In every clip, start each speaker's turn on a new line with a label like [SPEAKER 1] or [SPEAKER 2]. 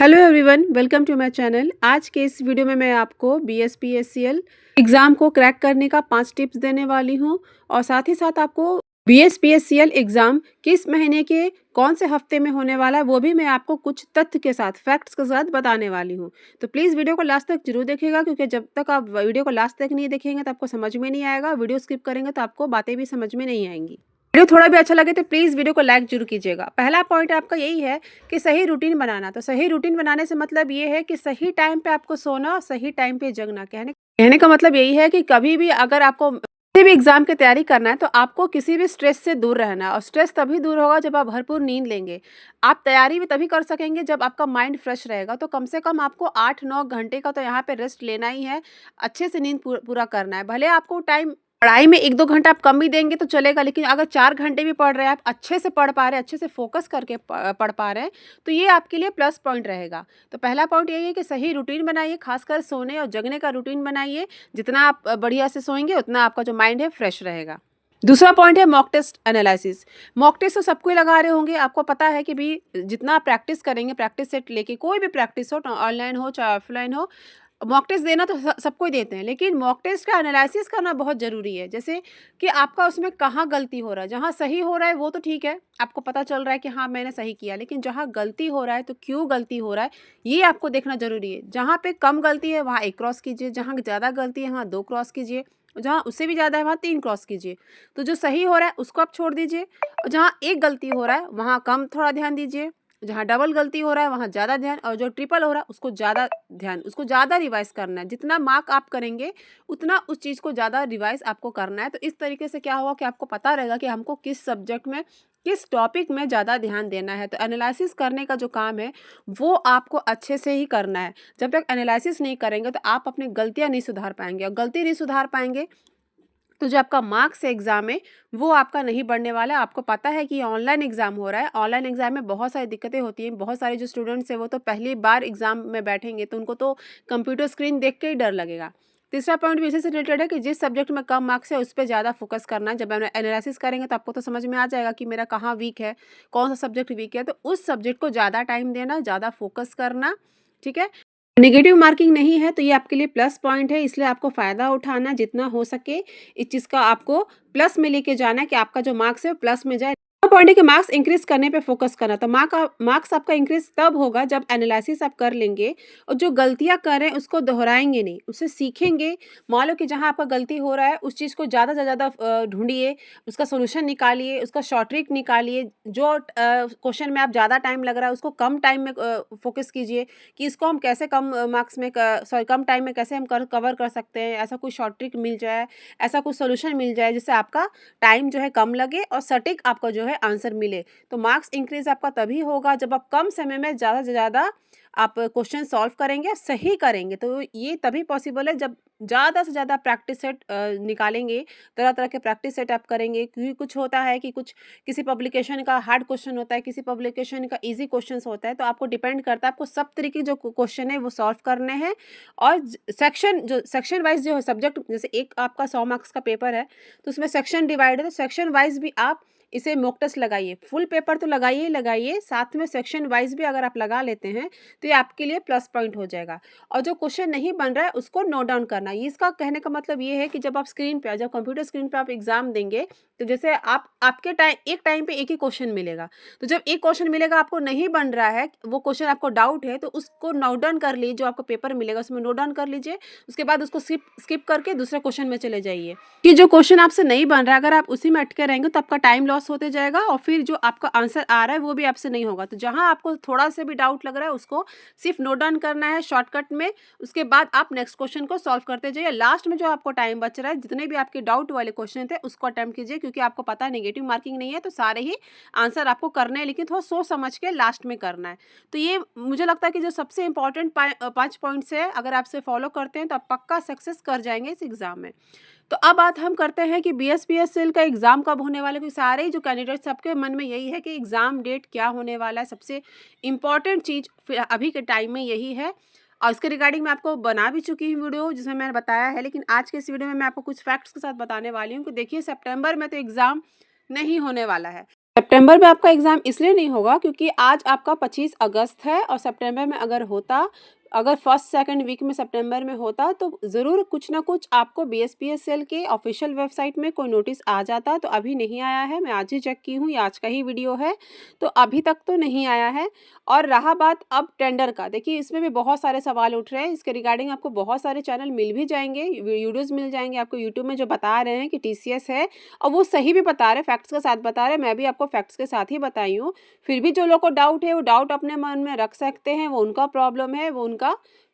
[SPEAKER 1] Hello everyone, welcome to my channel. आज के इस वीडियो में मैं आपको बीएसपीएससीएल एग्ज़ाम को क्रैक करने का 5 टिप्स देने वाली हूं और साथ ही साथ आपको बीएसपीएससीएल एग्ज़ाम किस महीने के कौन से हफ्ते में होने वाला है वो भी मैं आपको कुछ तथ्य के साथ, फैक्ट्स के साथ बताने वाली हूं। तो प्लीज़ वीडियो को लास्ट तक जरूर देखिएगा, क्योंकि जब तक आप वीडियो को लास्ट तक नहीं देखेंगे तो आपको समझ में नहीं आएगा। वीडियो स्किप करेंगे तो आपको बातें भी समझ में नहीं आएंगी। वीडियो थोड़ा भी अच्छा लगे तो प्लीज़ वीडियो को लाइक जरूर कीजिएगा। पहला पॉइंट आपका यही है कि सही रूटीन बनाना। तो सही रूटीन बनाने से मतलब ये है कि सही टाइम पे आपको सोना और सही टाइम पे जगना। कहने का मतलब यही है कि कभी भी अगर आपको किसी भी एग्जाम की तैयारी करना है तो आपको किसी भी स्ट्रेस से दूर रहना है, और स्ट्रेस तभी दूर होगा जब आप भरपूर नींद लेंगे। आप तैयारी भी तभी कर सकेंगे जब आपका माइंड फ्रेश रहेगा। तो कम से कम आपको 8-9 घंटे का तो यहाँ पे रेस्ट लेना ही है, अच्छे से नींद पूरा करना है। भले आपको टाइम पढ़ाई में 1-2 घंटा आप कम भी देंगे तो चलेगा, लेकिन अगर 4 घंटे भी पढ़ रहे हैं, आप अच्छे से पढ़ पा रहे हैं, अच्छे से फोकस करके पढ़ पा रहे हैं, तो ये आपके लिए प्लस पॉइंट रहेगा। तो पहला पॉइंट यही है कि सही रूटीन बनाइए, खासकर सोने और जगने का रूटीन बनाइए। जितना आप बढ़िया से सोएंगे उतना आपका जो माइंड है फ्रेश रहेगा। दूसरा पॉइंट है mock test analysis. Mock test तो सबको ही लगा रहे होंगे। आपको पता है कि भी जितना आप प्रैक्टिस करेंगे, प्रैक्टिस सेट लेके, कोई भी प्रैक्टिस हो, ऑनलाइन हो चाहे ऑफलाइन हो, मॉक टेस्ट देना तो सबको ही देते हैं, लेकिन मॉक टेस्ट का एनालिसिस करना बहुत ज़रूरी है। जैसे कि आपका उसमें कहाँ गलती हो रहा है। जहाँ सही हो रहा है वो तो ठीक है, आपको पता चल रहा है कि हाँ मैंने सही किया, लेकिन जहाँ गलती हो रहा है तो क्यों गलती हो रहा है ये आपको देखना ज़रूरी है। जहाँ पे कम गलती है वहाँ 1 क्रॉस कीजिए, जहाँ ज़्यादा गलती है वहाँ 2 क्रॉस कीजिए, जहाँ उससे भी ज़्यादा है वहाँ 3 क्रॉस कीजिए। तो जो सही हो रहा है उसको आप छोड़ दीजिए, और जहाँ एक गलती हो रहा है वहाँ कम थोड़ा ध्यान दीजिए, जहाँ डबल गलती हो रहा है वहाँ ज़्यादा ध्यान, और जो ट्रिपल हो रहा है उसको ज़्यादा ध्यान, उसको ज़्यादा रिवाइज करना है। जितना मार्क आप करेंगे उतना उस चीज़ को ज़्यादा रिवाइज आपको करना है। तो इस तरीके से क्या होगा कि आपको पता रहेगा कि हमको किस सब्जेक्ट में, किस टॉपिक में ज़्यादा ध्यान देना है। तो एनालिसिस करने का जो काम है वो आपको अच्छे से ही करना है। जब तक एनालिसिस नहीं करेंगे तो आप अपनी गलतियाँ नहीं सुधार पाएंगे, और गलती नहीं सुधार पाएंगे तो जो आपका मार्क्स एग्ज़ाम है वो आपका नहीं बढ़ने वाला है। आपको पता है कि ऑनलाइन एग्ज़ाम हो रहा है, ऑनलाइन एग्ज़ाम में बहुत सारी दिक्कतें होती हैं। बहुत सारे जो स्टूडेंट्स हैं वो तो पहली बार एग्ज़ाम में बैठेंगे तो उनको तो कंप्यूटर स्क्रीन देख के ही डर लगेगा। तीसरा पॉइंट भी इसी से रिलेटेड है कि जिस सब्जेक्ट में कम मार्क्स है उस पर ज़्यादा फोकस करना है। जब एनालिसिस करेंगे तो आपको तो समझ में आ जाएगा कि मेरा कहाँ वीक है, कौन सा सब्जेक्ट वीक है, तो उस सब्जेक्ट को ज़्यादा टाइम देना, ज़्यादा फोकस करना। ठीक है, नेगेटिव मार्किंग नहीं है तो ये आपके लिए प्लस पॉइंट है, इसलिए आपको फ़ायदा उठाना जितना हो सके इस चीज़ का, आपको प्लस में लेके जाना है कि आपका जो मार्क्स है प्लस में जाए। पॉइंट है कि मार्क्स इंक्रीज करने पे फोकस करना। तो मार्क्स आपका इंक्रीज तब होगा जब एनालिसिस आप कर लेंगे और जो गलतियां कर रहे हैं उसको दोहराएंगे नहीं, उससे सीखेंगे। मान लो कि जहां आपका गलती हो रहा है उस चीज़ को ज़्यादा से ज़्यादा ढूंढिए, उसका सोल्यूशन निकालिए, उसका शॉर्ट ट्रिक निकालिए। जो क्वेश्चन में आप ज़्यादा टाइम लग रहा है उसको कम टाइम में फोकस कीजिए कि इसको हम कैसे कम मार्क्स में, सॉरी कम टाइम में कैसे हम कवर कर सकते हैं। ऐसा कोई शॉर्ट ट्रिक मिल जाए, ऐसा कोई सोल्यूशन मिल जाए जिससे आपका टाइम जो है कम लगे और सटीक आपका जो है आंसर मिले। तो मार्क्स इंक्रीज आपका तभी होगा जब आप कम समय में ज़्यादा से ज़्यादा आप क्वेश्चन सॉल्व करेंगे, सही करेंगे। तो ये तभी पॉसिबल है जब ज़्यादा से ज़्यादा प्रैक्टिस सेट निकालेंगे, तरह तरह के प्रैक्टिस सेट आप करेंगे। क्योंकि कुछ होता है कि कुछ किसी पब्लिकेशन का हार्ड क्वेश्चन होता है, किसी पब्लिकेशन का इजी क्वेश्चन होता है, तो आपको डिपेंड करता है आपको सब तरीके जो क्वेश्चन है वो सॉल्व करने हैं। और सेक्शन वाइज जो है सब्जेक्ट, जैसे एक आपका 100 मार्क्स का पेपर है तो उसमें सेक्शन डिवाइड है, तो सेक्शन वाइज भी आप इसे मॉक टेस्ट लगाइए। फुल पेपर तो लगाइए ही लगाइए, साथ में सेक्शन वाइज भी अगर आप लगा लेते हैं तो ये आपके लिए प्लस पॉइंट हो जाएगा। और जो क्वेश्चन नहीं बन रहा है उसको नोट डाउन करना। ये इसका कहने का मतलब ये है कि जब आप स्क्रीन पे, जब कंप्यूटर स्क्रीन पे आप एग्जाम देंगे तो जैसे आपके टाइम पे एक ही क्वेश्चन मिलेगा, तो जब एक क्वेश्चन मिलेगा आपको नहीं बन रहा है, वो क्वेश्चन आपको डाउट है, तो उसको नोट डाउन कर लीजिए। जो आपको पेपर मिलेगा उसमें नोट डाउन कर लीजिए, उसके बाद उसको स्किप करके दूसरे क्वेश्चन में चले जाइए। कि जो क्वेश्चन आपसे नहीं बन रहा है अगर आप उसी में अटके रहेंगे तो आपका टाइम लॉस होते जाएगा, और फिर जो आपका आंसर आ रहा है वो भी आपसे नहीं होगा। तो जहां आपको थोड़ा सा भी डाउट लग रहा है उसको सिर्फ नोट डाउन करना है शॉर्टकट में, उसके बाद आप नेक्स्ट क्वेश्चन को सॉल्व करते जाइए। लास्ट में जो आपको टाइम बच रहा है, जितने भी आपके डाउट वाले क्वेश्चन थे उसको अटेम्प्ट कीजिए, क्योंकि आपको पता है नेगेटिव मार्किंग नहीं है तो सारे ही आंसर आपको करने हैं, लेकिन थोड़ा सोच समझ के लास्ट में करना है। तो ये मुझे लगता है कि जो सबसे इंपॉर्टेंट 5 पॉइंट्स है, अगर आपसे फॉलो करते हैं तो आप पक्का सक्सेस कर जाएंगे इस एग्जाम में। तो अब बात हम करते हैं कि बीएसपीएसएल का एग्ज़ाम कब होने वाला है, क्योंकि सारे ही जो कैंडिडेट सबके मन में यही है कि एग्ज़ाम डेट क्या होने वाला है। सबसे इम्पॉर्टेंट चीज़ फिर अभी के टाइम में यही है, और इसके रिगार्डिंग मैं आपको बना भी चुकी हूँ वीडियो जिसमें मैंने बताया है, लेकिन आज के इस वीडियो में मैं आपको कुछ फैक्ट्स के साथ बताने वाली हूँ कि देखिए सितंबर में तो एग्ज़ाम नहीं होने वाला है। सितंबर में आपका एग्ज़ाम इसलिए नहीं होगा क्योंकि आज आपका 25 अगस्त है और सितंबर में अगर फर्स्ट सेकंड वीक में सितंबर में होता तो ज़रूर कुछ ना कुछ आपको बीएसपीएसएल के ऑफिशियल वेबसाइट में कोई नोटिस आ जाता। तो अभी नहीं आया है, मैं आज ही चेक की हूँ, ये आज का ही वीडियो है, तो अभी तक तो नहीं आया है। और रहा बात अब टेंडर का, देखिए इसमें भी बहुत सारे सवाल उठ रहे हैं। इसके रिगार्डिंग आपको बहुत सारे चैनल मिल भी जाएंगे, वीडियोज़ मिल जाएंगे आपको यूट्यूब में जो बता रहे हैं कि टीसीएस है, और वो सही भी बता रहे हैं, फैक्ट्स के साथ बता रहे हैं। मैं भी आपको फैक्ट्स के साथ ही बताई हूँ। फिर भी जो लोग को डाउट है वो डाउट अपने मन में रख सकते हैं, वो उनका प्रॉब्लम है, वो उनका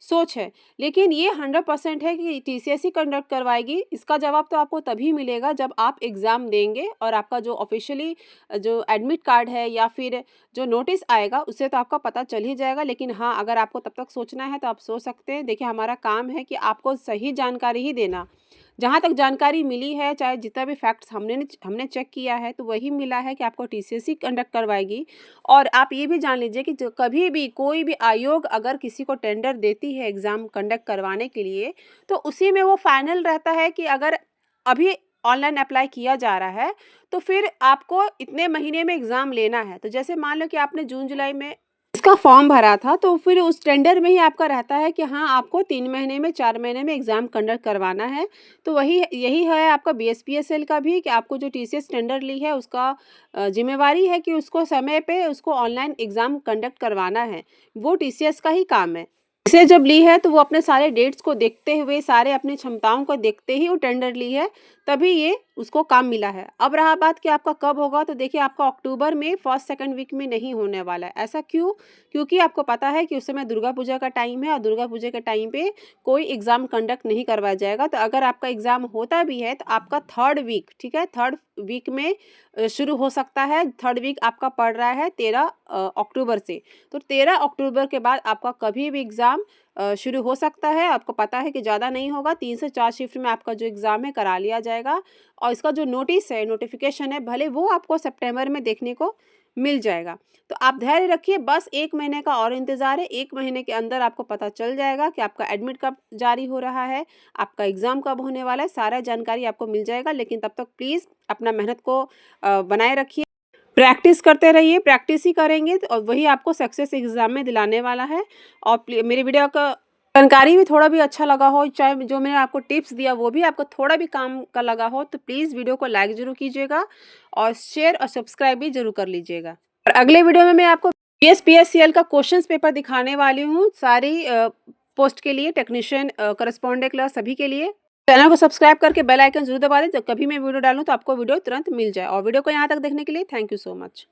[SPEAKER 1] सोच है। लेकिन ये 100% है कि टीसीएस ही कंडक्ट करवाएगी। इसका जवाब तो आपको तभी मिलेगा जब आप एग्ज़ाम देंगे और आपका जो ऑफिशियली जो एडमिट कार्ड है या फिर जो नोटिस आएगा उससे तो आपका पता चल ही जाएगा। लेकिन हाँ, अगर आपको तब तक सोचना है तो आप सोच सकते हैं। देखिए हमारा काम है कि आपको सही जानकारी ही देना। जहाँ तक जानकारी मिली है, चाहे जितना भी फैक्ट्स हमने चेक किया है, तो वही मिला है कि आपको टीसीएस ही कंडक्ट करवाएगी। और आप ये भी जान लीजिए कि जो कभी भी कोई भी आयोग अगर किसी को टेंडर देती है एग्ज़ाम कंडक्ट करवाने के लिए, तो उसी में वो फाइनल रहता है कि अगर अभी ऑनलाइन अप्लाई किया जा रहा है, तो फिर आपको इतने महीने में एग्ज़ाम लेना है। तो जैसे मान लो कि आपने जून-जुलाई में इसका फॉर्म भरा था, तो फिर उस टेंडर में ही आपका रहता है कि हाँ, आपको 3 महीने में, 4 महीने में एग्ज़ाम कंडक्ट करवाना है। तो वही यही है आपका बीएसपीएसएल का भी, कि आपको जो टीसीएस टेंडर ली है उसका ज़िम्मेवारी है कि उसको समय पे उसको ऑनलाइन एग्ज़ाम कंडक्ट करवाना है। वो टीसीएस का ही काम है। इसे जब ली है तो वो अपने सारे डेट्स को देखते हुए, सारे अपनी क्षमताओं को देखते ही वो टेंडर ली है, तभी ये उसको काम मिला है। अब रहा बात कि आपका कब होगा, तो देखिए आपका अक्टूबर में फर्स्ट सेकंड वीक में नहीं होने वाला है। ऐसा क्यों? क्योंकि आपको पता है कि उस समय दुर्गा पूजा का टाइम है और दुर्गा पूजा के टाइम पे कोई एग्ज़ाम कंडक्ट नहीं करवाया जाएगा। तो अगर आपका एग्ज़ाम होता भी है तो आपका थर्ड वीक, ठीक है, थर्ड वीक में शुरू हो सकता है। थर्ड वीक आपका पड़ रहा है 13 अक्टूबर से। तो 13 अक्टूबर के बाद आपका कभी भी एग्ज़ाम शुरू हो सकता है। आपको पता है कि ज़्यादा नहीं होगा, 3 से 4 शिफ्ट में आपका जो एग्ज़ाम है करा लिया जाएगा। और इसका जो नोटिस है, नोटिफ़िकेशन है, भले वो आपको सितंबर में देखने को मिल जाएगा। तो आप धैर्य रखिए, बस 1 महीने का और इंतज़ार है। 1 महीने के अंदर आपको पता चल जाएगा कि आपका एडमिट कब जारी हो रहा है, आपका एग्ज़ाम कब होने वाला है, सारा जानकारी आपको मिल जाएगा। लेकिन तब तक प्लीज़ अपना मेहनत को बनाए रखिए। प्रैक्टिस करते रहिए, प्रैक्टिस ही करेंगे तो और वही आपको सक्सेस एग्ज़ाम में दिलाने वाला है। और मेरी वीडियो का जानकारी भी थोड़ा भी अच्छा लगा हो, चाहे जो मैंने आपको टिप्स दिया वो भी आपको थोड़ा भी काम का लगा हो, तो प्लीज़ वीडियो को लाइक ज़रूर कीजिएगा और शेयर और सब्सक्राइब भी ज़रूर कर लीजिएगा। और अगले वीडियो में मैं आपको बीएसपीएससीएल का क्वेश्चंस पेपर दिखाने वाली हूँ, सारी पोस्ट के लिए, टेक्नीशियन, करस्पॉन्डेंट क्लास सभी के लिए। चैनल को सब्सक्राइब करके बेल आइकन ज़रूर दबा दें, जब कभी मैं वीडियो डालूँ तो आपको वीडियो तुरंत मिल जाए। और वीडियो को यहाँ तक देखने के लिए थैंक यू सो मच।